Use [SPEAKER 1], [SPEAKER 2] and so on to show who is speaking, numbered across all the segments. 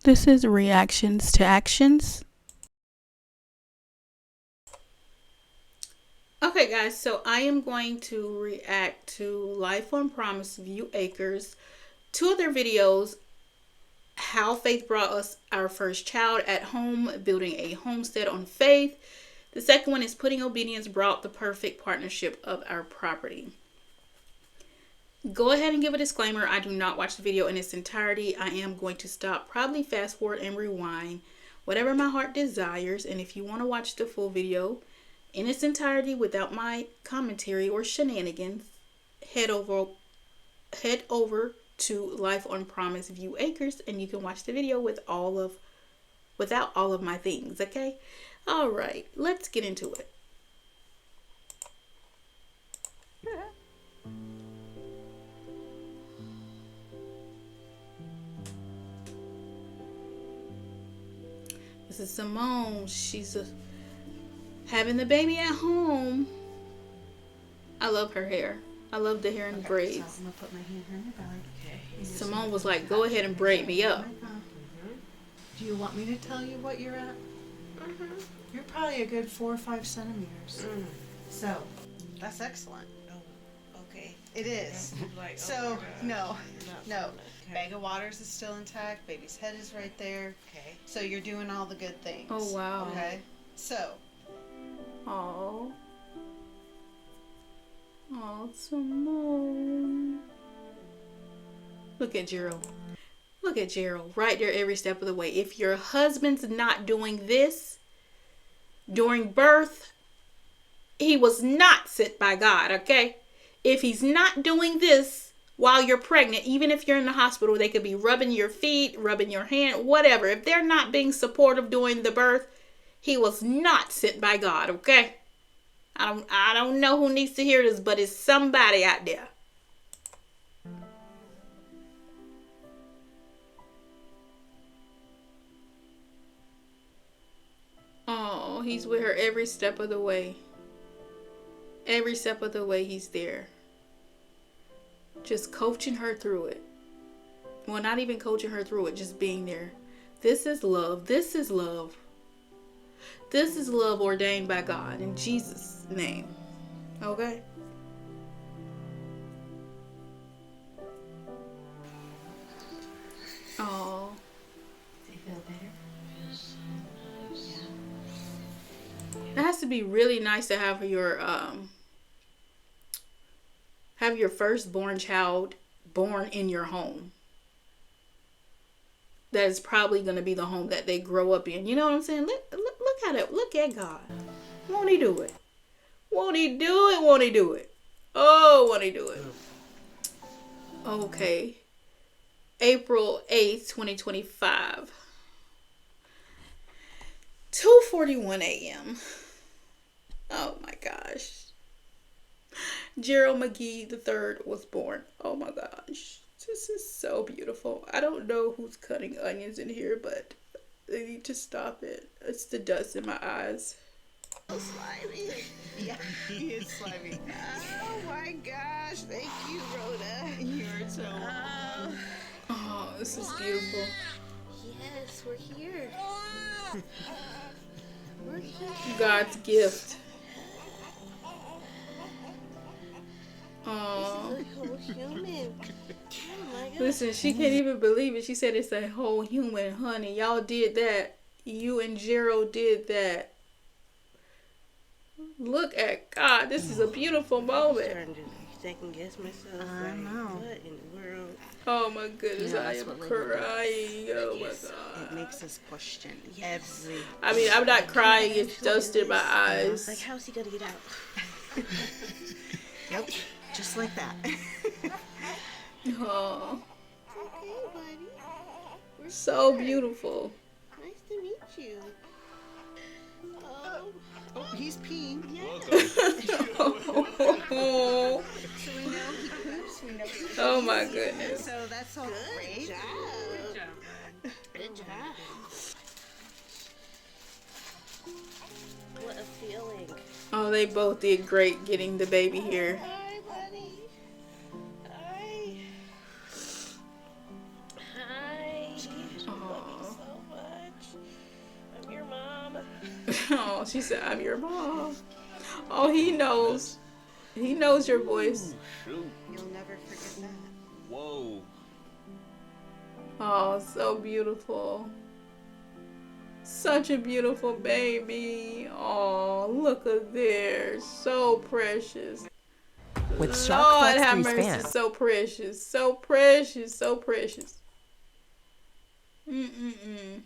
[SPEAKER 1] This is reactions to actions. Okay guys, so I am going to react to Life on Promise View Acres, two of their videos, how faith brought us our first child at home, building a homestead on faith. The second one is putting obedience brought the perfect partnership of our property. Go ahead and give a disclaimer. I do not watch the video in its entirety. I am going to stop, probably fast forward and rewind, whatever my heart desires. And if you want to watch the full video in its entirety without my commentary or shenanigans, head over to Life on Promise View Acres and you can watch the video without all of my things, okay? All right, let's get into it. This is Simone. She's having the baby at home. I love her hair. I love the hair in braids.
[SPEAKER 2] So I'm gonna put my hand here in your belly. Okay.
[SPEAKER 1] Simone was like, "Go ahead and braid me up."
[SPEAKER 2] Do you want me to tell you what you're at? You're probably a good 4 or 5 centimeters. So that's excellent.
[SPEAKER 3] Oh, okay.
[SPEAKER 2] It is.
[SPEAKER 3] Like,
[SPEAKER 2] So no.
[SPEAKER 3] Okay.
[SPEAKER 2] Bag of waters is still intact. Baby's head is right there.
[SPEAKER 3] Okay.
[SPEAKER 2] So you're doing all the good things.
[SPEAKER 1] Oh wow.
[SPEAKER 2] Okay. So
[SPEAKER 1] Oh. Oh, Simone. Look at Gerald. Look at Gerald right there every step of the way. If your husband's not doing this during birth, he was not sent by God, okay? If he's not doing this while you're pregnant, even if you're in the hospital, they could be rubbing your feet, rubbing your hand, whatever. If they're not being supportive during the birth, he was not sent by God, okay? I don't know who needs to hear this, but it's somebody out there. Oh, he's with her every step of the way. Every step of the way he's there. Just coaching her through it. Well, not even coaching her through it, just being there. This is love. This is love. This is love ordained by God in Jesus' name. Okay? Oh.
[SPEAKER 2] do you feel better?
[SPEAKER 1] It has to be really nice to have your firstborn child born in your home. That is probably going to be the home that they grow up in. You know what I'm saying? Look at it. Look at God. Won't he do it? Won't he do it? Won't he do it? Oh, won't he do it? Okay. April 8th, 2025. 2:41 a.m. Oh my gosh. Gerald McGee III was born. Oh my gosh. This is so beautiful. I don't know who's cutting onions in here, but they need to stop it. It's the dust in my eyes.
[SPEAKER 3] So slimy.
[SPEAKER 2] Yeah, he is slimy.
[SPEAKER 3] Oh my gosh. Thank you, Rhoda.
[SPEAKER 2] You're so
[SPEAKER 1] Oh, this is beautiful.
[SPEAKER 3] Yes, we're here. We're here.
[SPEAKER 1] God's gift. Oh.
[SPEAKER 3] This is a whole human. Oh my God.
[SPEAKER 1] Listen, she can't even believe it. She said it's a whole human, honey. Y'all did that. You and Gerald did that. Look at God. This is a beautiful
[SPEAKER 3] I'm
[SPEAKER 1] moment.
[SPEAKER 3] starting to second guess myself.
[SPEAKER 2] I know.
[SPEAKER 3] What in the world?
[SPEAKER 1] Oh my goodness,
[SPEAKER 2] Yeah,
[SPEAKER 1] I
[SPEAKER 2] that's
[SPEAKER 1] am
[SPEAKER 2] what labor
[SPEAKER 1] crying. Oh my
[SPEAKER 2] It
[SPEAKER 1] God.
[SPEAKER 2] makes us question
[SPEAKER 3] Yes.
[SPEAKER 2] every.
[SPEAKER 1] I mean, I'm not crying. It's dust in my
[SPEAKER 3] Like,
[SPEAKER 1] eyes.
[SPEAKER 3] how's he gonna get out?
[SPEAKER 2] Yep, just like that.
[SPEAKER 1] Oh,
[SPEAKER 3] Okay, buddy. We're
[SPEAKER 1] so
[SPEAKER 3] here.
[SPEAKER 1] beautiful.
[SPEAKER 3] Nice to meet you. Oh,
[SPEAKER 2] Oh, he's peeing.
[SPEAKER 1] Oh,
[SPEAKER 2] So we know he poops. We know he poops.
[SPEAKER 1] oh my goodness.
[SPEAKER 2] So that's all
[SPEAKER 3] good
[SPEAKER 2] great.
[SPEAKER 3] job. Good job. What a feeling.
[SPEAKER 1] Oh, they both did great getting the baby here.
[SPEAKER 3] Hi, buddy. Hi. Hi.
[SPEAKER 1] Oh. Oh, she said, I'm your mom. Oh, he knows. He knows your voice.
[SPEAKER 4] Ooh, shoot.
[SPEAKER 3] You'll never forget that.
[SPEAKER 4] Whoa.
[SPEAKER 1] Oh, so beautiful. Such a beautiful baby. Oh, look at there. So precious.
[SPEAKER 5] With Shark
[SPEAKER 1] Lord
[SPEAKER 5] Flex
[SPEAKER 1] have
[SPEAKER 5] 3
[SPEAKER 1] mercy.
[SPEAKER 5] span.
[SPEAKER 1] So precious. So precious. So precious. Mm-mm-mm.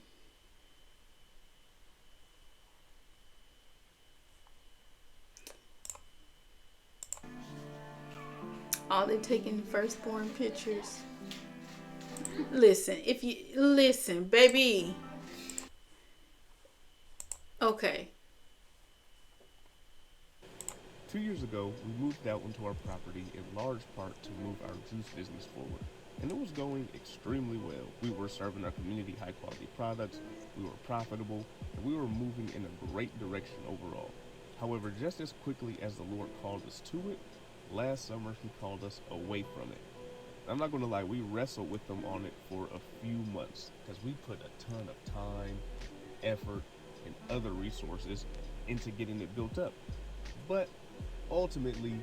[SPEAKER 1] Oh, they're taking firstborn pictures. Listen, baby. Okay.
[SPEAKER 4] 2 years ago, we moved out into our property in large part to move our juice business forward. And it was going extremely well. We were serving our community high quality products, we were profitable, and we were moving in a great direction overall. However, just as quickly as the Lord called us to it, last summer He called us away from it. I'm not going to lie, we wrestled with Him on it for a few months because we put a ton of time, effort, and other resources into getting it built up. But ultimately,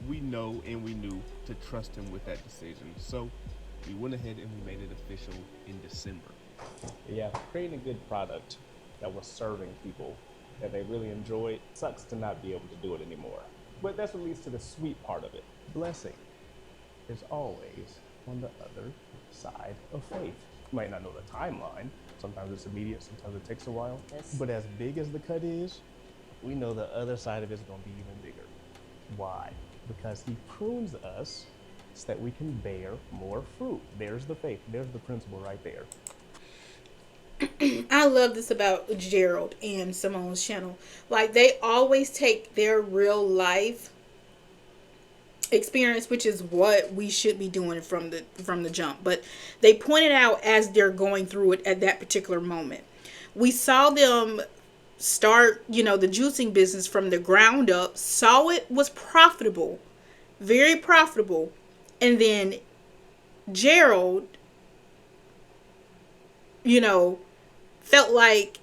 [SPEAKER 4] we know and we knew to trust Him with that decision. So we went ahead and we made it official in December.
[SPEAKER 6] Yeah, creating a good product that was serving people that they really enjoyed. Sucks to not be able to do it anymore. But that's what leads to the sweet part of it. Blessing is always on the other side of faith. You might not know the timeline. Sometimes it's immediate, sometimes it takes a while.
[SPEAKER 5] Yes.
[SPEAKER 6] But as big as the cut is, we know the other side of it is going to be even bigger. Why? Because He prunes us so that we can bear more fruit. There's the faith. There's the principle right there.
[SPEAKER 1] I love this about Gerald and Simone's channel. Like, they always take their real life experience, which is what we should be doing from the jump, but they point it out as they're going through it at that particular moment. We saw them start, the juicing business from the ground up, saw it was profitable, very profitable, and then Gerald, felt like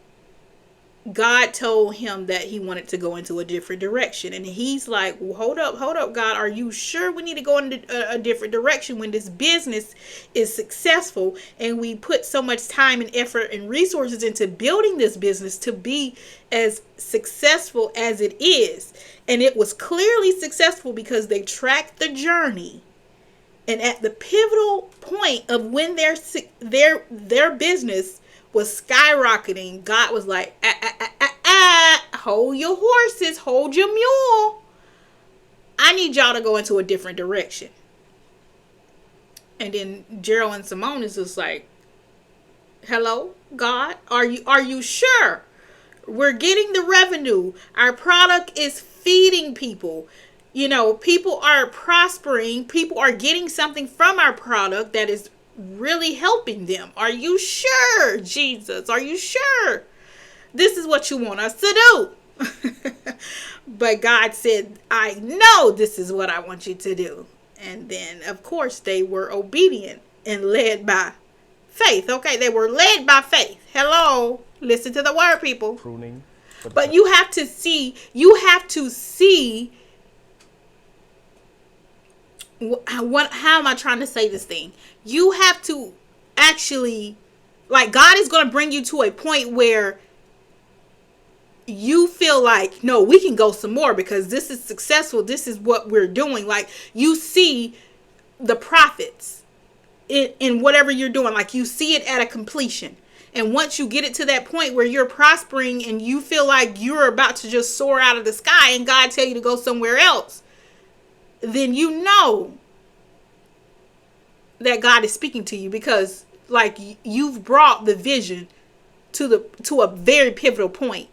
[SPEAKER 1] God told him that he wanted to go into a different direction. And he's like, well, hold up, God. Are you sure we need to go in a different direction when this business is successful? And we put so much time and effort and resources into building this business to be as successful as it is. And it was clearly successful because they tracked the journey. And at the pivotal point of when their business was skyrocketing, God was like, hold your horses, hold your mule. I need y'all to go into a different direction. And then Gerald and Simone is just like, hello, God, are you sure? We're getting the revenue. Our product is feeding people. People are prospering. People are getting something from our product that is really helping them. Are you sure, Jesus? Are you sure this is what you want us to do? But God said, I know this is what I want you to do. And then, of course, they were obedient and led by faith. Okay, they were led by faith. Hello, listen to the word, people.
[SPEAKER 6] Pruning.
[SPEAKER 1] But you have to see how am I trying to say this thing? You have to actually, like, God is going to bring you to a point where you feel like, no, we can go some more because this is successful. This is what we're doing. Like, you see the profits in whatever you're doing. Like, you see it at a completion. And once you get it to that point where you're prospering and you feel like you're about to just soar out of the sky and God tell you to go somewhere else, then you know that God is speaking to you, because like you've brought the vision to a very pivotal point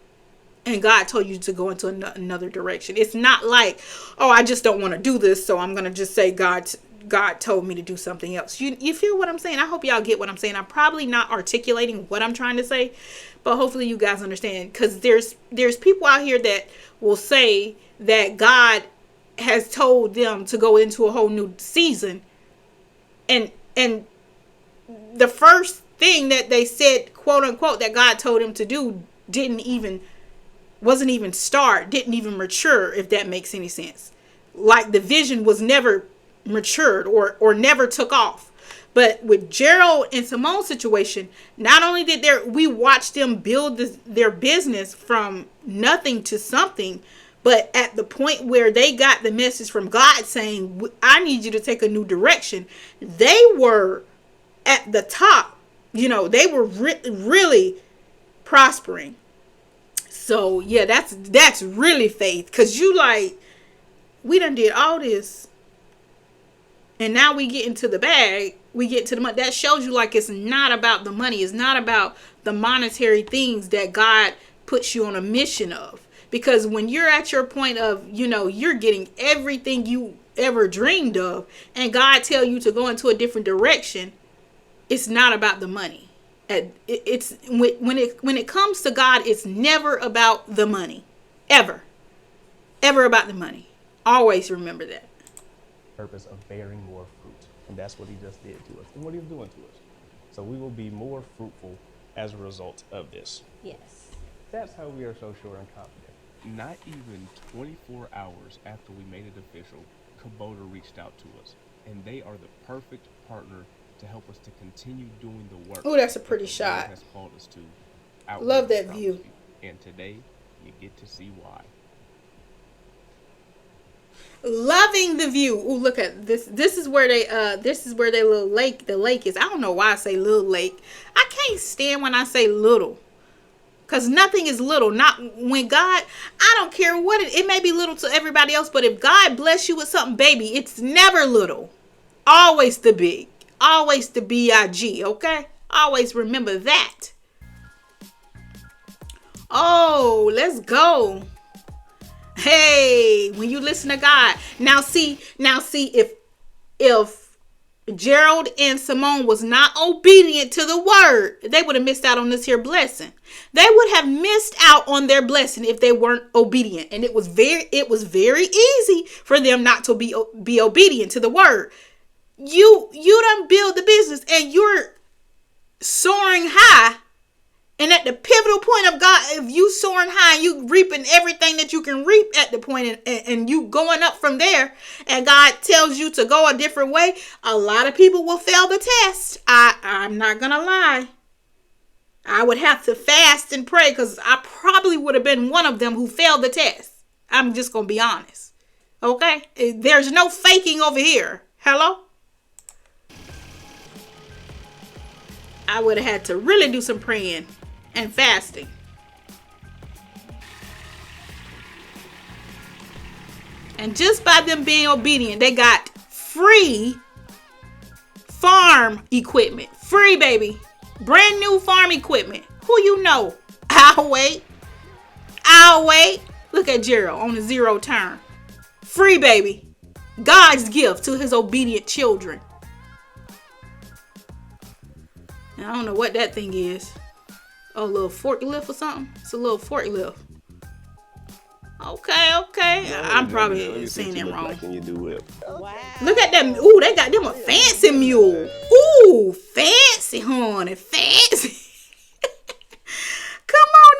[SPEAKER 1] and God told you to go into another direction. It's not like, oh, I just don't want to do this, so I'm going to just say God told me to do something else. You feel what I'm saying? I hope y'all get what I'm saying. I'm probably not articulating what I'm trying to say, but hopefully you guys understand, because there's people out here that will say that God has told them to go into a whole new season, and the first thing that they said, quote unquote, that God told him to do didn't even wasn't even start, didn't even mature, if that makes any sense. Like the vision was never matured or never took off. But with Gerald and Simone's situation, not only did we watch them build their business from nothing to something, but at the point where they got the message from God saying, I need you to take a new direction, they were at the top. You know, they were really prospering. So yeah, that's really faith. Because you like, we done did all this, and now we get into the bag. We get to the money. That shows you like it's not about the money. It's not about the monetary things that God puts you on a mission of. Because when you're at your point of, you know, you're getting everything you ever dreamed of, and God tell you to go into a different direction, it's not about the money. It's when it comes to God, it's never about the money. Ever about the money. Always remember that.
[SPEAKER 6] Purpose of bearing more fruit. And that's what he just did to us and what he's doing to us. So we will be more fruitful as a result of this.
[SPEAKER 5] Yes.
[SPEAKER 6] That's how we are so sure and confident.
[SPEAKER 4] Not even 24 hours after we made it official, Kubota reached out to us, and they are the perfect partner to help us to continue doing the work.
[SPEAKER 1] Oh, that's a pretty
[SPEAKER 4] that the
[SPEAKER 1] shot.
[SPEAKER 4] Lord has called us to. Out
[SPEAKER 1] Love
[SPEAKER 4] here in
[SPEAKER 1] that view.
[SPEAKER 4] Promise View. And today, you get to see why.
[SPEAKER 1] Loving the view. Oh, look at this. This is where they little lake, the lake is. I don't know why I say little lake. I can't stand when I say little. Because nothing is little. Not when God, I don't care what it may be little to everybody else, but if God bless you with something, baby, it's never little. Always the big. Always the big, okay? Always remember that. Oh, let's go. Hey, when you listen to God. Now see if Gerald and Simone was not obedient to the word, they would have missed out on this here blessing. They would have missed out on their blessing if they weren't obedient. And it was very easy for them not to be obedient to the word. You done build the business and you're soaring high. And at the pivotal point of God, if you soaring high, you reaping everything that you can reap at the point, and you going up from there, and God tells you to go a different way, a lot of people will fail the test. I'm not going to lie. I would have to fast and pray because I probably would have been one of them who failed the test. I'm just going to be honest. Okay? There's no faking over here. Hello? I would have had to really do some praying and fasting. And just by them being obedient, they got free farm equipment. Free, baby. Brand new farm equipment. Who you know? I'll wait. Look at Gerald on the 0 turn. Free, baby. God's gift to his obedient children. And I don't know what that thing is. Oh, a little forklift or something? It's a little forklift. Okay. I'm probably saying that wrong.
[SPEAKER 7] Like you do whip.
[SPEAKER 3] Wow.
[SPEAKER 1] Look at them. Ooh, they got them a fancy mule. Ooh, fancy, honey. Fancy. Come on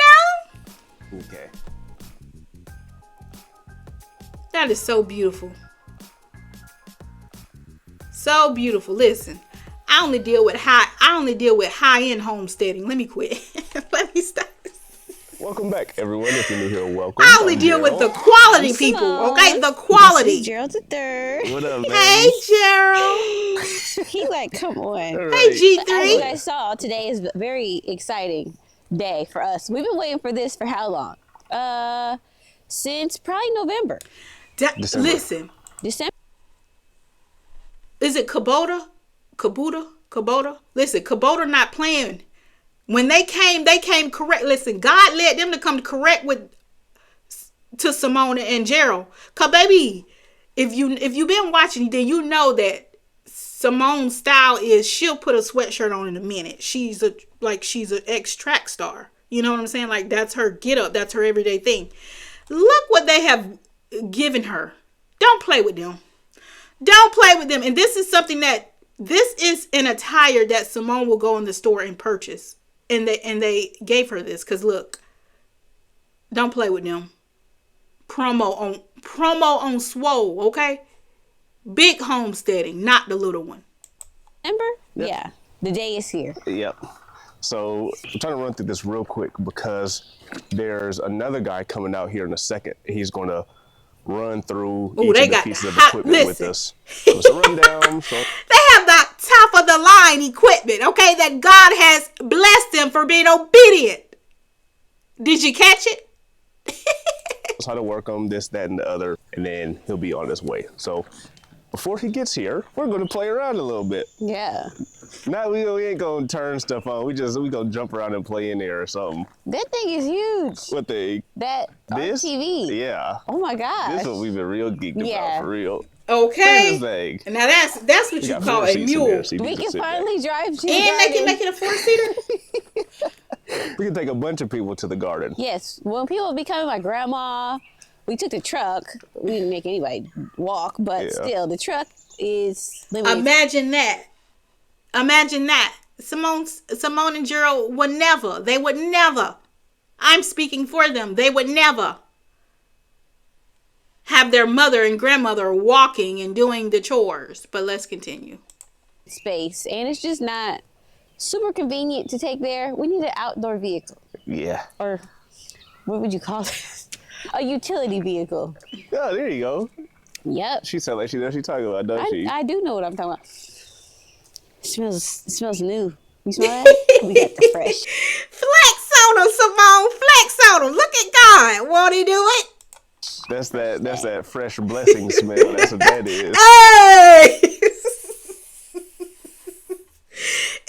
[SPEAKER 1] now.
[SPEAKER 7] Okay.
[SPEAKER 1] That is so beautiful. So beautiful. Listen. I only deal with high-end homesteading. Let me quit. Let me stop.
[SPEAKER 7] Welcome back, everyone. If you're new here, welcome.
[SPEAKER 1] I only deal with the quality people, okay? The quality.
[SPEAKER 3] Gerald the third.
[SPEAKER 7] What up, man?
[SPEAKER 1] Hey, Gerald.
[SPEAKER 3] He like, come on.
[SPEAKER 1] Hey,
[SPEAKER 5] As you
[SPEAKER 1] G3.
[SPEAKER 5] guys saw, today is a very exciting day for us. We've been waiting for this for how long? Since probably November.
[SPEAKER 7] December.
[SPEAKER 1] Listen,
[SPEAKER 5] December.
[SPEAKER 1] is it Kubota? Listen, Kubota not playing. When they came correct. Listen, God led them to come correct to Simone and Gerald. Cause baby, if you've been watching, then you know that Simone's style is she'll put a sweatshirt on in a minute. She's an ex-track star. You know what I'm saying? Like that's her get up. That's her everyday thing. Look what they have given her. Don't play with them. Don't play with them. And this is an attire that Simone will go in the store and purchase. And they gave her this because look, Don't play with them. Promo on Swole, okay? Big homesteading, not the little one.
[SPEAKER 5] Remember?
[SPEAKER 7] Yep.
[SPEAKER 5] Yeah. The day is here.
[SPEAKER 7] Yep. So I'm trying to run through this real quick because there's another guy coming out here in a second. He's going to run through each of the pieces of equipment with us. So it's a rundown. So
[SPEAKER 1] They have the top of the line equipment, okay, that God has blessed them for being obedient. Did you catch it?
[SPEAKER 7] how to work on this, that, and the other, and then he'll be on his way. So before he gets here, we're going to play around a little bit.
[SPEAKER 5] Yeah.
[SPEAKER 7] Now we ain't going to turn stuff on. We going to jump around and play in there or something.
[SPEAKER 5] That thing is huge.
[SPEAKER 7] What thing?
[SPEAKER 5] This TV.
[SPEAKER 7] Yeah.
[SPEAKER 5] Oh my gosh.
[SPEAKER 7] This is what we've been real geeked about, for real.
[SPEAKER 1] Okay.
[SPEAKER 7] Look at this thing.
[SPEAKER 1] Now that's what you call a mule.
[SPEAKER 5] We can finally drive to the
[SPEAKER 1] And they can
[SPEAKER 5] garden.
[SPEAKER 1] make it a 4-seater.
[SPEAKER 7] We can take a bunch of people to the garden.
[SPEAKER 5] Yes. When people becoming my grandma, we took the truck. We didn't make anybody walk, but still, the truck is limited.
[SPEAKER 1] Imagine that. Imagine that. Simone and Gerald would never. They would never. I'm speaking for them. They would never have their mother and grandmother walking and doing the chores. But let's continue.
[SPEAKER 5] Space, and it's just not super convenient to take there. We need an outdoor vehicle.
[SPEAKER 7] Yeah.
[SPEAKER 5] Or what would you call it? A utility vehicle.
[SPEAKER 7] Oh, there you go.
[SPEAKER 5] Yep.
[SPEAKER 7] She sounds like she knows what she's talking about, doesn't she?
[SPEAKER 5] I do know what I'm talking about. It smells new. You smell that? We got the fresh.
[SPEAKER 1] Flex on them, Simone. Flex on them. Look at God. Won't he do it?
[SPEAKER 7] That's that fresh blessing smell. That's what that is.
[SPEAKER 1] Hey!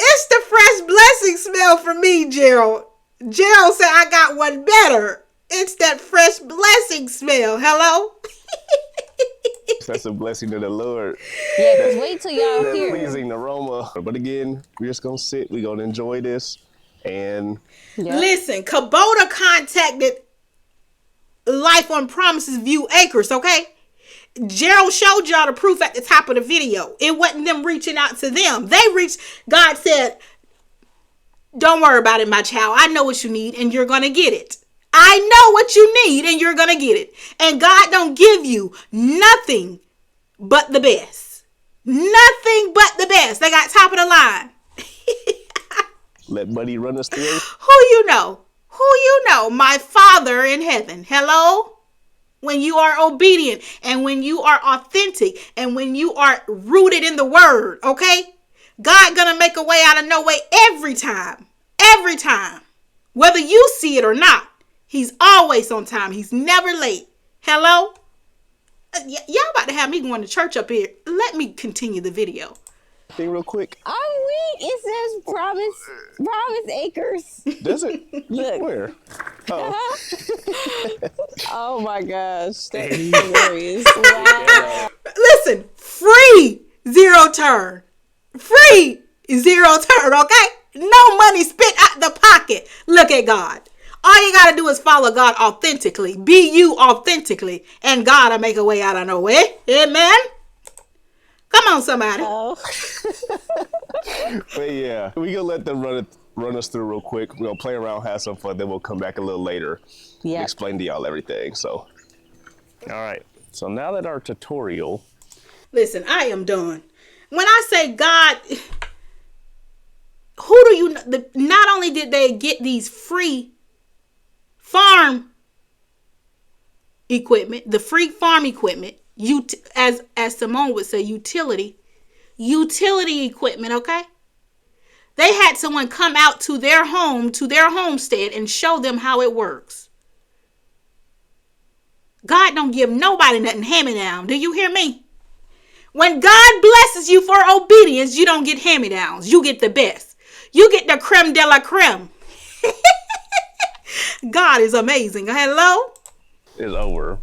[SPEAKER 1] It's the fresh blessing smell for me, Gerald. Gerald said I got one better. It's that fresh blessing smell. Hello?
[SPEAKER 7] That's a blessing of the Lord.
[SPEAKER 5] Yeah, because wait till y'all
[SPEAKER 7] That
[SPEAKER 5] hear.
[SPEAKER 7] pleasing aroma. But again, we're just going to sit. We're going to enjoy this. And
[SPEAKER 5] Yeah.
[SPEAKER 1] Listen, Kubota contacted Life on Promises View Acres, okay? Gerald showed y'all the proof at the top of the video. It wasn't them reaching out to them. God said, don't worry about it, my child. I know what you need and you're going to get it. I know what you need and you're going to get it. And God don't give you nothing but the best. Nothing but the best. They got top of the line.
[SPEAKER 7] let Buddy run us through.
[SPEAKER 1] Who you know? Who you know? My Father in heaven. Hello? When you are obedient and when you are authentic and when you are rooted in the word, okay? God gonna make a way out of no way every time. Every time. Whether you see it or not. He's always on time. He's never late. Hello? Y'all about to have me going to church up here. Let me continue the video.
[SPEAKER 7] Thing real quick.
[SPEAKER 5] Are we? It says Promise Acres.
[SPEAKER 7] Does it?
[SPEAKER 5] Look.
[SPEAKER 7] Where? Oh.
[SPEAKER 5] Oh my gosh. That's hilarious. Wow.
[SPEAKER 1] Listen, free zero turn. Free zero turn, okay? No money spent out the pocket. Look at God. All you got to do is follow God authentically. Be you authentically. And God will make a way out of no way. Amen? Come on, somebody.
[SPEAKER 5] Oh.
[SPEAKER 7] But yeah, we gonna let them run us through real quick. We're gonna play around, have some fun, then we'll come back a little later and
[SPEAKER 5] Yeah.
[SPEAKER 7] explain to y'all everything. So, all right. So now that our tutorial,
[SPEAKER 1] Listen, I am done. When I say God, who do you know? Not only did they get these free farm equipment, the free farm equipment, as Simone would say, utility equipment, okay? They had someone come out to their home, to their homestead, and show them how it works. God don't give nobody nothing hand-me-down. Do you hear me? When God blesses you for obedience, you don't get hand-me-downs. You get the best. You get the creme de la creme. God is amazing. Hello?
[SPEAKER 7] is over.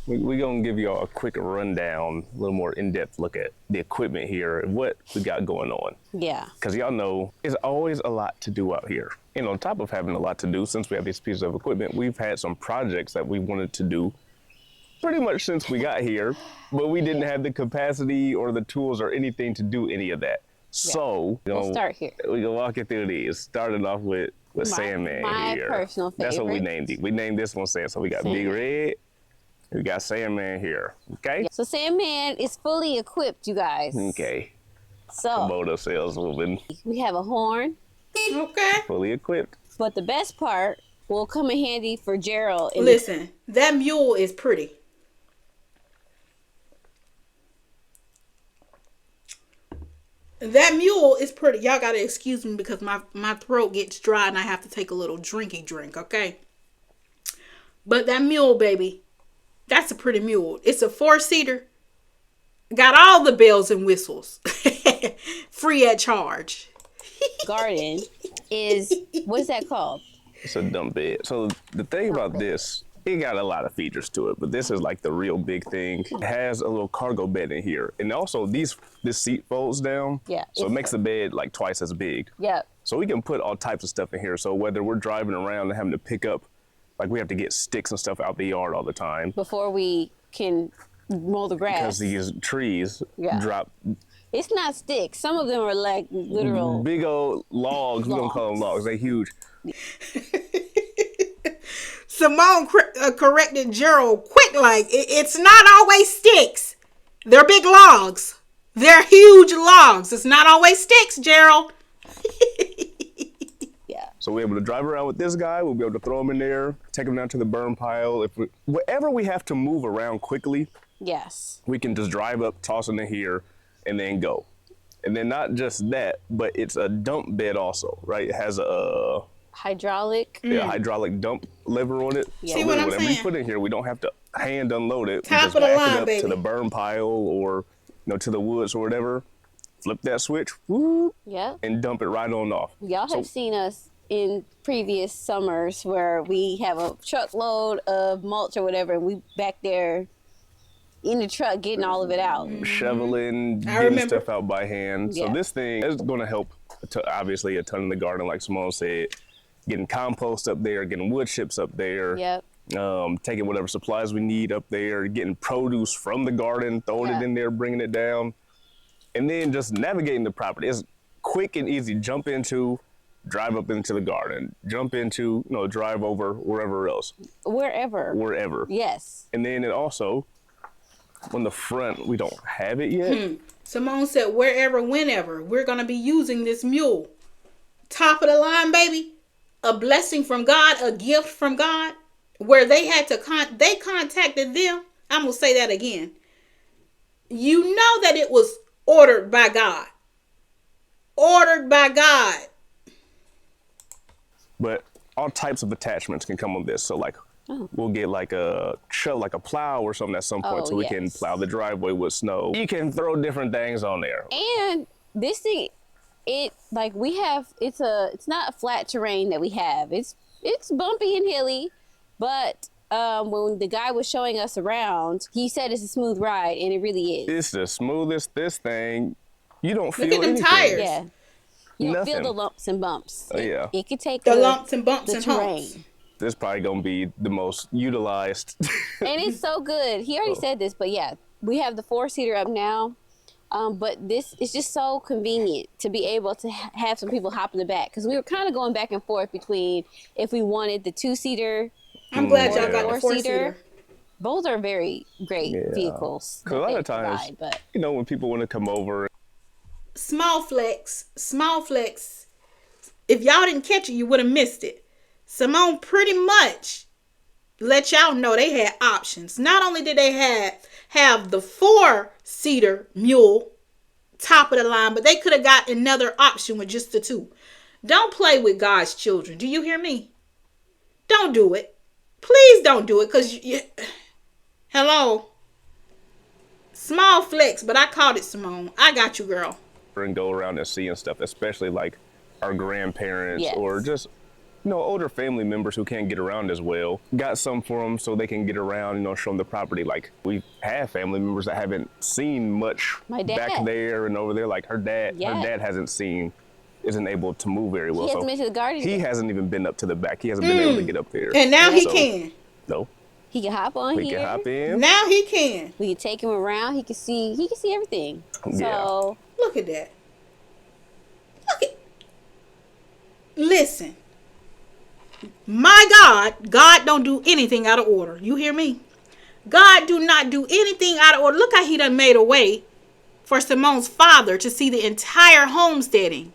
[SPEAKER 7] We're going to give y'all a quick rundown, a little more in-depth look at the equipment here and what we got going on.
[SPEAKER 5] Yeah.
[SPEAKER 7] Because y'all know it's always a lot to do out here. And on top of having a lot to do, since we have these pieces of equipment, we've had some projects that we wanted to do pretty much since we got here, but we didn't have the capacity or the tools or anything to do any of that. Yeah. So,
[SPEAKER 5] we'll start here.
[SPEAKER 7] We can walk you through these. Starting off with with Sandman
[SPEAKER 5] my
[SPEAKER 7] here.
[SPEAKER 5] personal
[SPEAKER 7] That's what we
[SPEAKER 5] favorite.
[SPEAKER 7] named it. We named this one Sand. So we got Big
[SPEAKER 5] Sandman.
[SPEAKER 7] Red. We got Sandman here. Okay.
[SPEAKER 5] So Sandman is fully equipped, you guys.
[SPEAKER 7] Okay.
[SPEAKER 5] So
[SPEAKER 7] Komodo saleswoman,
[SPEAKER 5] we have a horn,
[SPEAKER 1] Okay.
[SPEAKER 7] fully equipped.
[SPEAKER 5] but the best part will come in handy for Gerald.
[SPEAKER 1] Listen, that mule is pretty. That mule is pretty. Y'all gotta excuse me because my throat gets dry and I have to take a little drinky drink, okay? But that mule, baby, that's a pretty mule. It's a 4-seater. Got all the bells and whistles. Free at charge.
[SPEAKER 5] Garden is, what's that called?
[SPEAKER 7] It's a dump bed. So the thing about this, it got a lot of features to it, but this is like the real big thing. It has a little cargo bed in here. And also this seat folds down.
[SPEAKER 5] Yeah.
[SPEAKER 7] So it makes the bed like twice as big.
[SPEAKER 5] Yep.
[SPEAKER 7] So we can put all types of stuff in here. So whether we're driving around and having to pick up, like we have to get sticks and stuff out the yard all the time.
[SPEAKER 5] Before we can mow the grass.
[SPEAKER 7] Because these trees drop
[SPEAKER 5] It's not sticks. Some of them are like literal.
[SPEAKER 7] big old logs. We don't call them logs. They're huge.
[SPEAKER 1] Simone corrected Gerald quick like, it's not always sticks. They're big logs. They're huge logs. It's not always sticks, Gerald.
[SPEAKER 5] Yeah.
[SPEAKER 7] So we're able to drive around with this guy. We'll be able to throw him in there, take him down to the burn pile. Whatever we have to move around quickly,
[SPEAKER 5] Yes.
[SPEAKER 7] we can just drive up, toss it in here, and then go. And then not just that, but it's a dump bed also, right? It has a
[SPEAKER 5] Hydraulic.
[SPEAKER 7] hydraulic dump lever on it.
[SPEAKER 5] Yeah.
[SPEAKER 7] So
[SPEAKER 1] See what I'm
[SPEAKER 7] whatever you
[SPEAKER 1] saying?
[SPEAKER 7] put in here, we don't have to hand unload it. We
[SPEAKER 1] Top
[SPEAKER 7] just
[SPEAKER 1] of the
[SPEAKER 7] back
[SPEAKER 1] line,
[SPEAKER 7] it up
[SPEAKER 1] baby.
[SPEAKER 7] to the burn pile or to the woods or whatever. Flip that switch, whoop,
[SPEAKER 5] Yep.
[SPEAKER 7] and dump it right on off.
[SPEAKER 5] Y'all
[SPEAKER 7] So-
[SPEAKER 5] have seen us in previous summers where we have a truckload of mulch or whatever, and we back there in the truck getting all of it out.
[SPEAKER 7] Shoveling,
[SPEAKER 1] I
[SPEAKER 7] getting
[SPEAKER 1] remember.
[SPEAKER 7] stuff out by hand.
[SPEAKER 5] Yeah.
[SPEAKER 7] So this thing is going to help, obviously, a ton in the garden, like Simone said. Getting compost up there, getting wood chips up there.
[SPEAKER 5] Yep.
[SPEAKER 7] Taking whatever supplies we need up there, getting produce from the garden, throwing it in there, bringing it down. And then just navigating the property. It's quick and easy. Jump into, drive up into the garden. Jump into, drive over wherever else.
[SPEAKER 5] Wherever. Yes.
[SPEAKER 7] And then it also, on the front, we don't have it yet.
[SPEAKER 1] Simone said, wherever, whenever, we're going to be using this mule. Top of the line, baby. A blessing from God, a gift from God. Where they had to, they contacted them. I'm going to say that again. You know that it was ordered by God. Ordered by God.
[SPEAKER 7] But all types of attachments can come on this. So like, we'll get like a plow or something at some point, so we can plow the driveway with snow. You can throw different things on there.
[SPEAKER 5] And this thing, it's not a flat terrain that we have. It's bumpy and hilly, but when the guy was showing us around, he said it's a smooth ride, and it really is.
[SPEAKER 7] It's the smoothest, this thing. You don't feel
[SPEAKER 1] Look at them
[SPEAKER 7] anything.
[SPEAKER 1] tires.
[SPEAKER 5] Yeah. You don't feel
[SPEAKER 7] Nothing.
[SPEAKER 5] the lumps and bumps.
[SPEAKER 7] Yeah.
[SPEAKER 5] It could take
[SPEAKER 1] The lumps and bumps
[SPEAKER 5] the
[SPEAKER 1] and
[SPEAKER 5] terrain.
[SPEAKER 1] humps.
[SPEAKER 7] This is probably gonna be the most utilized.
[SPEAKER 5] And it's so good. He already said this, but yeah, we have the 4-seater up now. But this is just so convenient to be able to have some people hop in the back, because we were kind of going back and forth between if we wanted the 2-seater.
[SPEAKER 1] I'm glad y'all
[SPEAKER 7] Yeah.
[SPEAKER 1] got the 4-seater.
[SPEAKER 5] Both are very great vehicles.
[SPEAKER 7] Because a
[SPEAKER 5] that
[SPEAKER 7] lot
[SPEAKER 5] they
[SPEAKER 7] of times,
[SPEAKER 5] provide, but
[SPEAKER 7] when people want to come over,
[SPEAKER 1] Small flex. If y'all didn't catch it, you would have missed it. Simone pretty much let y'all know they had options. Not only did they have the 4-seater mule, top of the line, but they could have got another option with just the 2. Don't play with God's children. Do you hear me? Don't do it. Please don't do it, because hello. Small flex, but I called it, Simone. I got you, girl.
[SPEAKER 7] and go around and see and stuff, especially like our grandparents
[SPEAKER 5] Yes.
[SPEAKER 7] or just older family members who can't get around as well. Got some for them so they can get around, show them the property. Like, we have family members that haven't seen much
[SPEAKER 5] My dad.
[SPEAKER 7] back there and over there. Like her dad isn't able to move very well.
[SPEAKER 5] He hasn't been to the garden
[SPEAKER 7] He
[SPEAKER 5] yet.
[SPEAKER 7] hasn't even been up to the back. He hasn't been able to get up there.
[SPEAKER 1] And now he
[SPEAKER 7] So,
[SPEAKER 1] can.
[SPEAKER 7] No,
[SPEAKER 5] He can hop on
[SPEAKER 7] we
[SPEAKER 5] here.
[SPEAKER 7] can hop in.
[SPEAKER 1] Now he can.
[SPEAKER 5] We can take him around. He can see everything.
[SPEAKER 7] Yeah.
[SPEAKER 5] So
[SPEAKER 1] Look at that. Look at. Listen. My God don't do anything out of order. You hear me? God do not do anything out of order. Look how he done made a way for Simone's father to see the entire homesteading.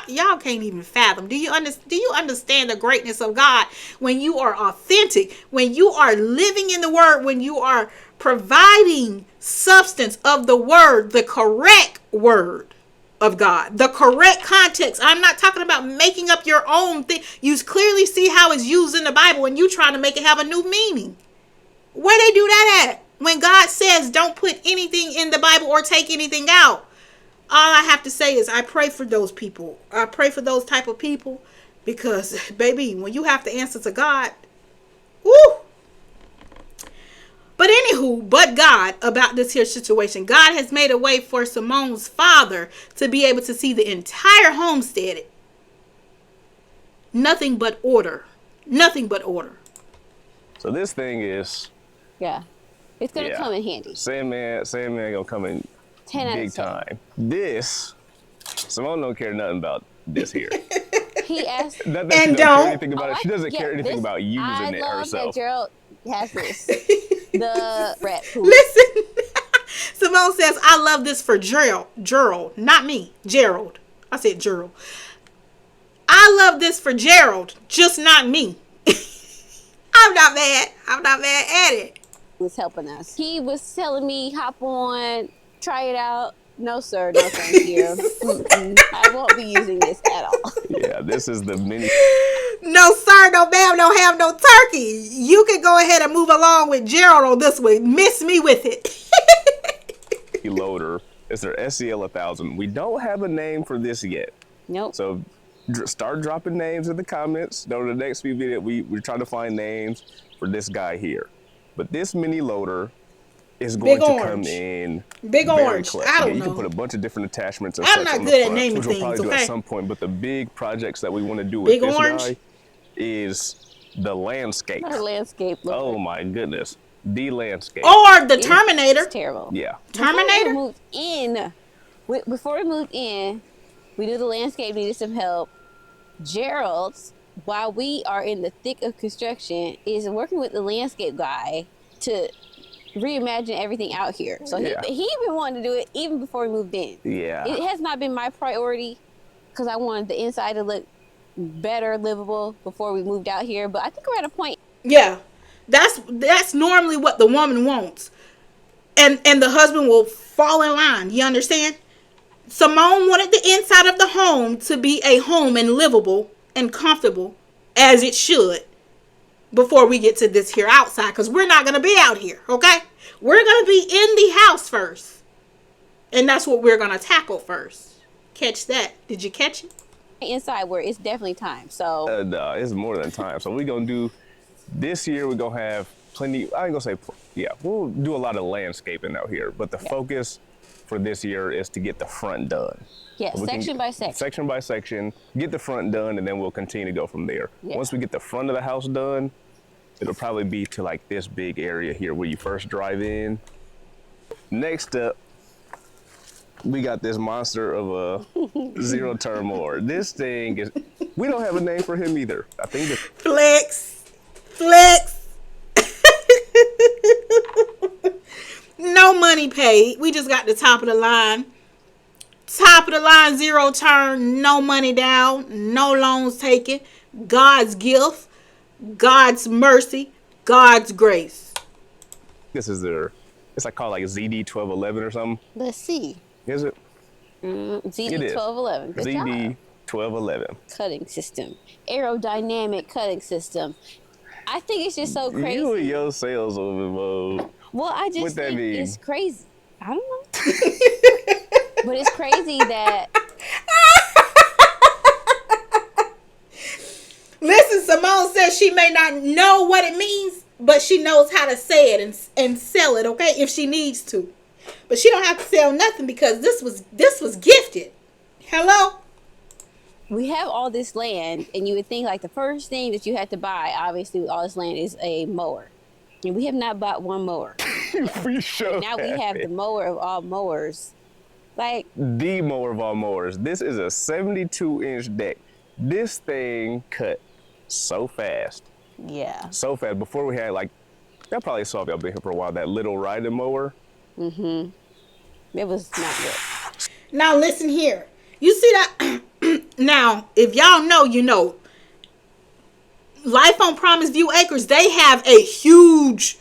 [SPEAKER 1] Y'all can't even fathom. Do you understand the greatness of God when you are authentic, when you are living in the word, when you are providing substance of the word, the correct word of God, the correct context. I'm not talking about making up your own thing. You clearly see how it's used in the Bible and you trying to make it have a new meaning. Where they do that at? When God says don't put anything in the Bible or take anything out. All I have to say is I pray for those people. I pray for those type of people because, baby, when you have to answer to God, woo. But anywho, but God, about this here situation, God has made a way for Simone's father to be able to see the entire homestead. Nothing but order. Nothing but order.
[SPEAKER 7] So this thing is...
[SPEAKER 5] Yeah. It's going to come in handy.
[SPEAKER 7] Sandman gonna come in
[SPEAKER 5] 10
[SPEAKER 7] big time. This, Simone don't care nothing about this here.
[SPEAKER 5] He asked...
[SPEAKER 7] Not that she doesn't care anything about it. She doesn't care anything about using it herself.
[SPEAKER 5] I love that Gerald has this. The rat poop.
[SPEAKER 1] Listen. Simone says, I love this for Gerald. Not me. Gerald. I said Gerald. I love this for Gerald. Just not me. I'm not mad. I'm not mad at it.
[SPEAKER 5] Was helping us. He was telling me, hop on, try it out. No, sir. No, thank you. I won't be using this at all.
[SPEAKER 7] Yeah, this is the mini.
[SPEAKER 1] No, sir. No, ma'am. Don't have no turkey. You can go ahead and move along with Gerald on this one. Miss me with it.
[SPEAKER 7] Loader. It's their SCL 1000. We don't have a name for this yet.
[SPEAKER 5] Nope.
[SPEAKER 7] So start dropping names in the comments. Go to the next few videos. We're trying to find names for this guy here. But this mini loader is going to come in
[SPEAKER 1] big orange.
[SPEAKER 7] Clutch.
[SPEAKER 1] I don't
[SPEAKER 7] You
[SPEAKER 1] know.
[SPEAKER 7] can put a bunch of different attachments. And
[SPEAKER 1] I'm
[SPEAKER 7] such
[SPEAKER 1] not
[SPEAKER 7] on the
[SPEAKER 1] good at
[SPEAKER 7] front,
[SPEAKER 1] naming
[SPEAKER 7] which we'll
[SPEAKER 1] things,
[SPEAKER 7] probably do
[SPEAKER 1] okay?
[SPEAKER 7] at some point. But the big projects that we want to do with
[SPEAKER 1] Big
[SPEAKER 7] this
[SPEAKER 1] orange?
[SPEAKER 7] guy is the landscape.
[SPEAKER 5] Our landscape.
[SPEAKER 7] Oh my goodness, the landscape.
[SPEAKER 1] Or the Terminator.
[SPEAKER 5] It's terrible.
[SPEAKER 7] Yeah.
[SPEAKER 1] Terminator.
[SPEAKER 5] Before we moved in, we knew the landscape needed some help. Gerald, while we are in the thick of construction, is working with the landscape guy to reimagine everything out here. So he been wanting to do it even before we moved in.
[SPEAKER 7] Yeah.
[SPEAKER 5] It has not been my priority because I wanted the inside to look better, livable before we moved out here. But I think we're at a point.
[SPEAKER 1] Yeah, that's normally what the woman wants, and the husband will fall in line. You understand? Simone wanted the inside of the home to be a home and livable and comfortable as it should before we get to this here outside, because we're not going to be out here, okay? We're going to be in the house first, and that's what we're going to tackle first. Catch that. Did you catch it?
[SPEAKER 5] Inside where it's definitely time. So
[SPEAKER 7] No, it's more than time. So we're going to do, this year we're going to have plenty, I ain't going to say, we'll do a lot of landscaping out here, but the focus for this year is to get the front done.
[SPEAKER 5] Yeah,
[SPEAKER 7] So
[SPEAKER 5] section by section.
[SPEAKER 7] Section by section, get the front done, and then we'll continue to go from there.
[SPEAKER 5] Yeah.
[SPEAKER 7] Once we get the front of the house done, it'll probably be to like this big area here where you first drive in. Next up, we got this monster of a zero-turn mower. This thing is, we don't have a name for him either. I think it's
[SPEAKER 1] Flex. No money paid. We just got the top of the line. Top of the line, zero turn, no money down, no loans taken. God's gift, God's mercy, God's grace.
[SPEAKER 7] this is their, it's like called like ZD 1211 or something.
[SPEAKER 5] Let's see.
[SPEAKER 7] Is it?
[SPEAKER 5] ZD
[SPEAKER 7] It is.
[SPEAKER 5] 1211. Good job.
[SPEAKER 7] ZD 1211.
[SPEAKER 5] Cutting system. Aerodynamic cutting system. I think it's just so crazy.
[SPEAKER 7] You and your sales over mode.
[SPEAKER 5] Well, I just
[SPEAKER 7] What that
[SPEAKER 5] think
[SPEAKER 7] mean?
[SPEAKER 5] it's crazy. I don't know. But it's crazy that...
[SPEAKER 1] Listen, Simone says she may not know what it means, but she knows how to say it and sell it, okay, if she needs to. But she don't have to sell nothing because this was gifted. Hello?
[SPEAKER 5] We have all this land, and you would think like the first thing that you had to buy, obviously with all this land, is a mower. And we have not bought one mower.
[SPEAKER 7] We sure
[SPEAKER 5] Now we have the mower of all mowers. Like,
[SPEAKER 7] the mower of all mowers. This is a 72-inch deck. This thing cut so fast.
[SPEAKER 5] Yeah.
[SPEAKER 7] So fast. Before we had like, y'all probably saw if y'all been here for a while, that little riding mower.
[SPEAKER 5] It was not good.
[SPEAKER 1] Now listen here. You see that? Now, if y'all know, you know. Life on Promise View Acres, they have a huge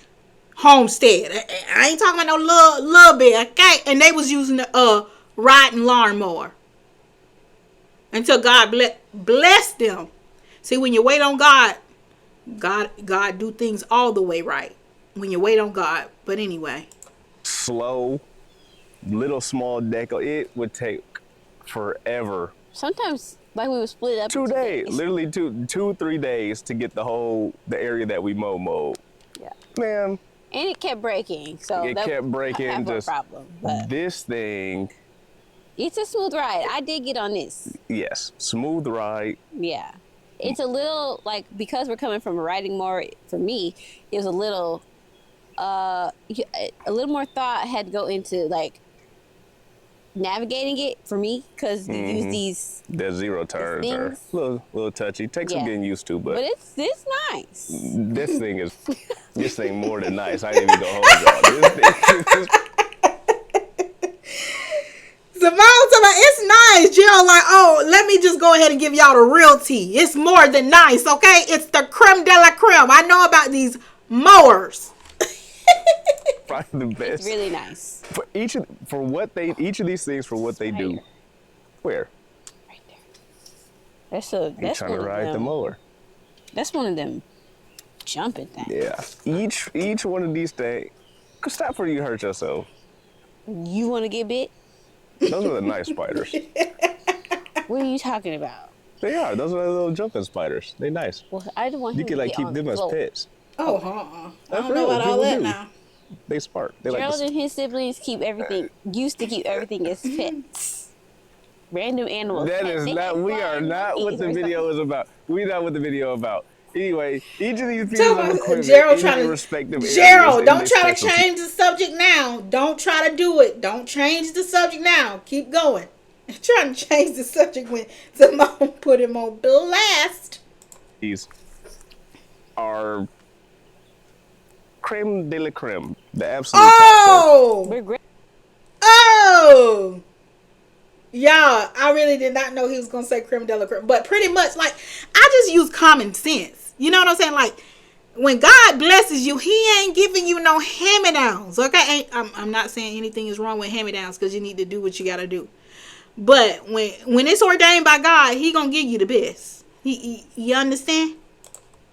[SPEAKER 1] homestead. I ain't talking about no little bit, okay? And they was using a riding lawnmower until God bless them. See, when you wait on God do things all the way right. When you wait on God. But anyway.
[SPEAKER 7] Slow, little small deco. It would take forever.
[SPEAKER 5] Sometimes, like, we would split up.
[SPEAKER 7] 2 days, literally 3 days to get the area that we mowed.
[SPEAKER 5] Yeah.
[SPEAKER 7] Man.
[SPEAKER 5] And it kept breaking, so
[SPEAKER 7] it kept breaking.
[SPEAKER 5] Have a problem. But
[SPEAKER 7] this thing.
[SPEAKER 5] It's a smooth ride. I did get on this.
[SPEAKER 7] Yes, smooth ride.
[SPEAKER 5] Yeah. It's a little, like, because we're coming from a riding more, for me, it was a little more thought had to go into, like, navigating it for me, because you use these.
[SPEAKER 7] The zero turns are a little touchy. Takes some getting used to, but
[SPEAKER 5] it's nice.
[SPEAKER 7] This thing more than nice. I ain't even gonna hold y'all.
[SPEAKER 1] Simone told me it's nice. Jill like, oh, let me just go ahead and give y'all the real tea. It's more than nice, okay? It's the creme de la creme. I know about these mowers.
[SPEAKER 7] Probably the best.
[SPEAKER 5] It's really nice.
[SPEAKER 7] Each of these things for what they do. Where?
[SPEAKER 5] Right there. That's
[SPEAKER 7] trying to ride the mower.
[SPEAKER 5] That's one of them jumping things.
[SPEAKER 7] Yeah. Each one of these things. Stop before you hurt yourself.
[SPEAKER 5] You want to get bit?
[SPEAKER 7] Those are the nice spiders.
[SPEAKER 5] What are you talking about?
[SPEAKER 7] They are. Those are the little jumping spiders. They nice.
[SPEAKER 5] Well, I don't want him
[SPEAKER 7] You can
[SPEAKER 5] to
[SPEAKER 7] like keep them as pets.
[SPEAKER 1] Oh, I don't know about all that now.
[SPEAKER 7] They spark. They
[SPEAKER 5] Gerald and his siblings used to keep everything as pets. Random animals.
[SPEAKER 7] That is not. We are not what the video is about. We're not what the video about. Anyway, each of these pieces of equipment,
[SPEAKER 1] Gerald trying to. Gerald, don't try to change the subject now. Don't try to do it. Don't change the subject now. Keep going. Trying to change the subject when Simone put him on blast.
[SPEAKER 7] These are creme de la creme, the absolute
[SPEAKER 1] top. Oh, y'all! I really did not know he was gonna say creme de la creme, but pretty much, like, I just use common sense. You know what I'm saying? Like, when God blesses you, He ain't giving you no hand-me-downs. Okay, I'm not saying anything is wrong with hand-me-downs, because you need to do what you gotta do. But when it's ordained by God, He gonna give you the best. You understand?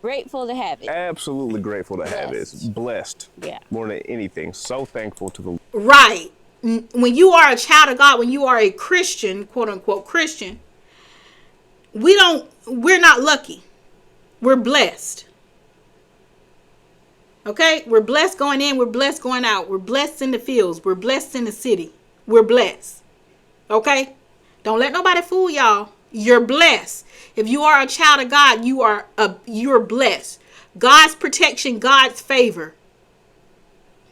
[SPEAKER 5] Grateful to have it.
[SPEAKER 7] Absolutely grateful to have it. Blessed.
[SPEAKER 5] Yeah.
[SPEAKER 7] More than anything. So thankful to the.
[SPEAKER 1] Right. When you are a child of God, when you are a Christian, quote unquote Christian, we're not lucky. We're blessed. Okay? We're blessed going in. We're blessed going out. We're blessed in the fields. We're blessed in the city. We're blessed. Okay? Don't let nobody fool y'all. You're blessed. If you are a child of God, you're blessed. God's protection, God's favor.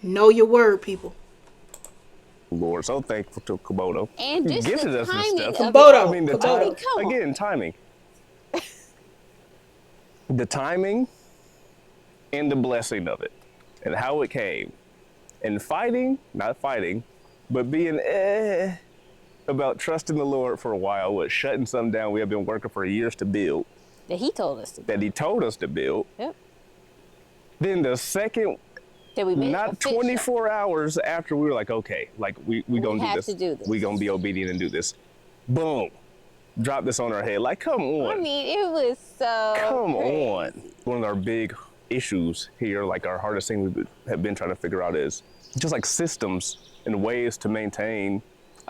[SPEAKER 1] Know your word, people.
[SPEAKER 7] Lord, so thankful to Kubota.
[SPEAKER 5] And just
[SPEAKER 7] gifted
[SPEAKER 5] the
[SPEAKER 7] us
[SPEAKER 5] timing
[SPEAKER 7] this
[SPEAKER 5] of
[SPEAKER 7] stuff.
[SPEAKER 1] Kubota.
[SPEAKER 7] I mean, timing. The timing and the blessing of it and how it came. And not fighting, but being about trusting the Lord for a while, shutting something down we have been working for years to build.
[SPEAKER 5] That He told us to build.
[SPEAKER 7] That He told us to build.
[SPEAKER 5] Yep.
[SPEAKER 7] Then the second,
[SPEAKER 5] that we made
[SPEAKER 7] not 24 hours after, we were like, okay, like we gonna do this. We gonna be obedient and do this. Boom. Drop this on our head. Like, come on.
[SPEAKER 5] I mean, it was so
[SPEAKER 7] Come
[SPEAKER 5] crazy.
[SPEAKER 7] on. One of our big issues here, like our hardest thing we have been trying to figure out is just like systems and ways to maintain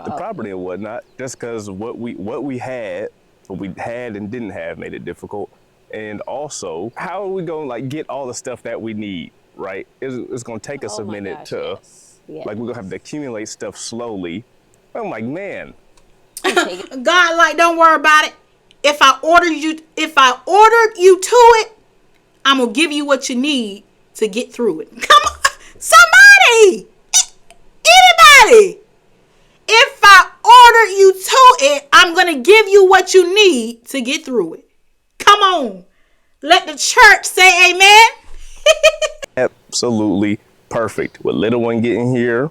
[SPEAKER 7] the property and whatnot. Just because what we had and didn't have made it difficult. And also, how are we going to like get all the stuff that we need, right? It's going to take us a minute to, like, we're going to have to accumulate stuff slowly. I'm like, man.
[SPEAKER 1] God, like, don't worry about it. If I ordered you to it, I'm going to give you what you need to get through it. Come on, somebody, anybody. If I hold you to it, I'm going to give you what you need to get through it. Come on. Let the church say amen.
[SPEAKER 7] Absolutely perfect. With little one getting here.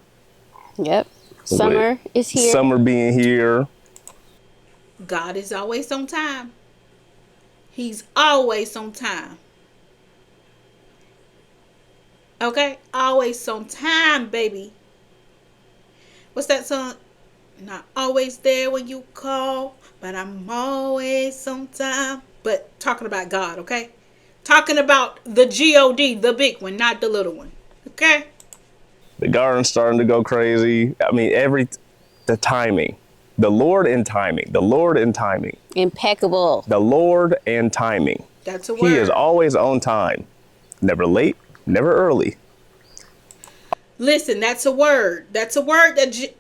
[SPEAKER 5] Yep. Summer is here.
[SPEAKER 7] Summer being here.
[SPEAKER 1] God is always on time. He's always on time. Okay? Always on time, baby. What's that song? Not always there when you call, but I'm always on time. But talking about God, okay? Talking about the G-O-D, the big one, not the little one. Okay?
[SPEAKER 7] The garden's starting to go crazy. I mean, the timing. The Lord and timing. The Lord and timing.
[SPEAKER 5] Impeccable.
[SPEAKER 7] The Lord and timing.
[SPEAKER 1] That's a word.
[SPEAKER 7] He is always on time. Never late, never early.
[SPEAKER 1] Listen, that's a word. That's a word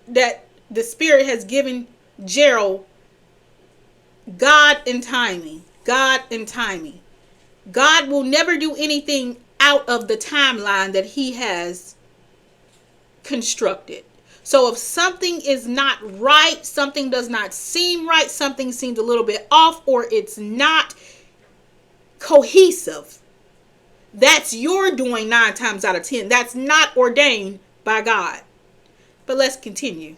[SPEAKER 1] that the Spirit has given Gerald. God and timing. God and timing. God will never do anything out of the timeline that he has constructed. So if something is not right, something does not seem right, something seems a little bit off, or it's not cohesive, that's your doing 9 times out of 10. That's not ordained by God. But let's continue.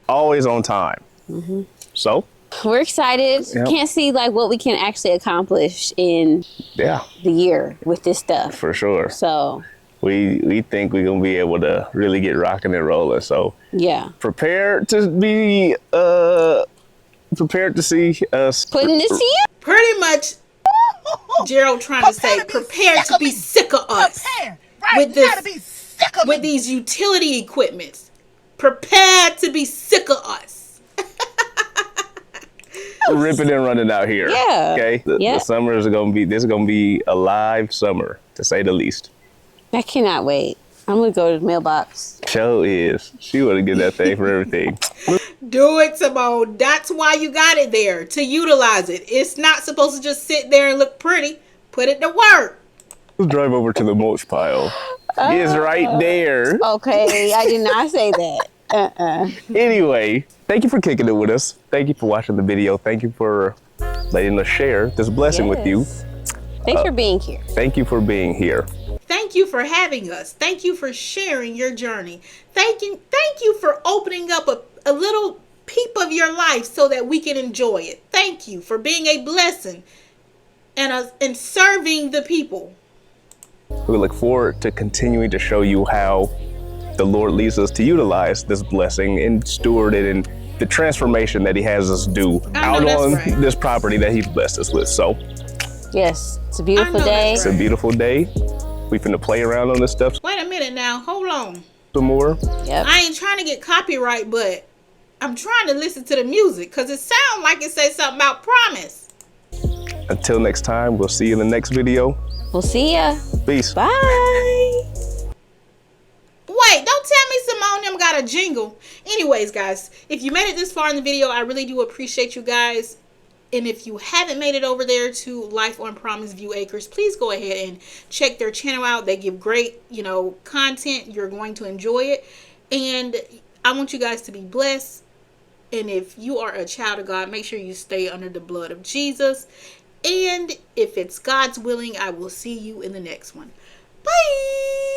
[SPEAKER 7] Always on time.
[SPEAKER 5] Mm-hmm.
[SPEAKER 7] So?
[SPEAKER 5] We're excited.
[SPEAKER 7] Yep.
[SPEAKER 5] Can't see like what we can actually accomplish in the year with this stuff.
[SPEAKER 7] For sure.
[SPEAKER 5] So
[SPEAKER 7] we think we're gonna be able to really get rocking and rolling. So
[SPEAKER 5] yeah,
[SPEAKER 7] prepared to see us
[SPEAKER 5] putting this here.
[SPEAKER 1] Pretty much, Gerald trying to say, prepare to be sick of us with this, with these utility equipments. Prepare to be sick of us.
[SPEAKER 7] ripping and running out here.
[SPEAKER 5] Yeah.
[SPEAKER 7] Okay. The summer is gonna be a live summer, to say the least.
[SPEAKER 5] I cannot wait. I'm gonna go to the mailbox.
[SPEAKER 7] Show is. She wanna get that thing for everything.
[SPEAKER 1] Do it, Simone. That's why you got it there, to utilize it. It's not supposed to just sit there and look pretty. Put it to work.
[SPEAKER 7] Let's drive over to the mulch pile. It's right there.
[SPEAKER 5] Okay, I did not say that.
[SPEAKER 7] Anyway, thank you for kicking it with us. Thank you for watching the video. Thank you for letting us share this blessing with you.
[SPEAKER 5] Thanks for being here.
[SPEAKER 7] Thank you for being here.
[SPEAKER 1] Thank you for having us. Thank you for sharing your journey. Thank you for opening up a little peep of your life so that we can enjoy it. Thank you for being a blessing and serving the people.
[SPEAKER 7] We look forward to continuing to show you how the Lord leads us to utilize this blessing and steward it and the transformation that he has us do out on this property that he's blessed us with. So
[SPEAKER 5] yes, it's a beautiful day.
[SPEAKER 7] It's a beautiful day. We finna play around on this stuff.
[SPEAKER 1] Wait a minute now. Hold on.
[SPEAKER 7] Some more.
[SPEAKER 5] Yep.
[SPEAKER 1] I ain't trying to get copyright, but I'm trying to listen to the music because it sounds like it says something about promise.
[SPEAKER 7] Until next time, we'll see you in the next video.
[SPEAKER 5] We'll see ya.
[SPEAKER 7] Peace.
[SPEAKER 5] Bye.
[SPEAKER 1] Wait, don't tell me Simone them got a jingle. Anyways, guys, if you made it this far in the video, I really do appreciate you guys. And if you haven't made it over there to Life on Promise View Acres, please go ahead and check their channel out. They give great, content. You're going to enjoy it. And I want you guys to be blessed. And if you are a child of God, make sure you stay under the blood of Jesus. And if it's God's willing, I will see you in the next one. Bye.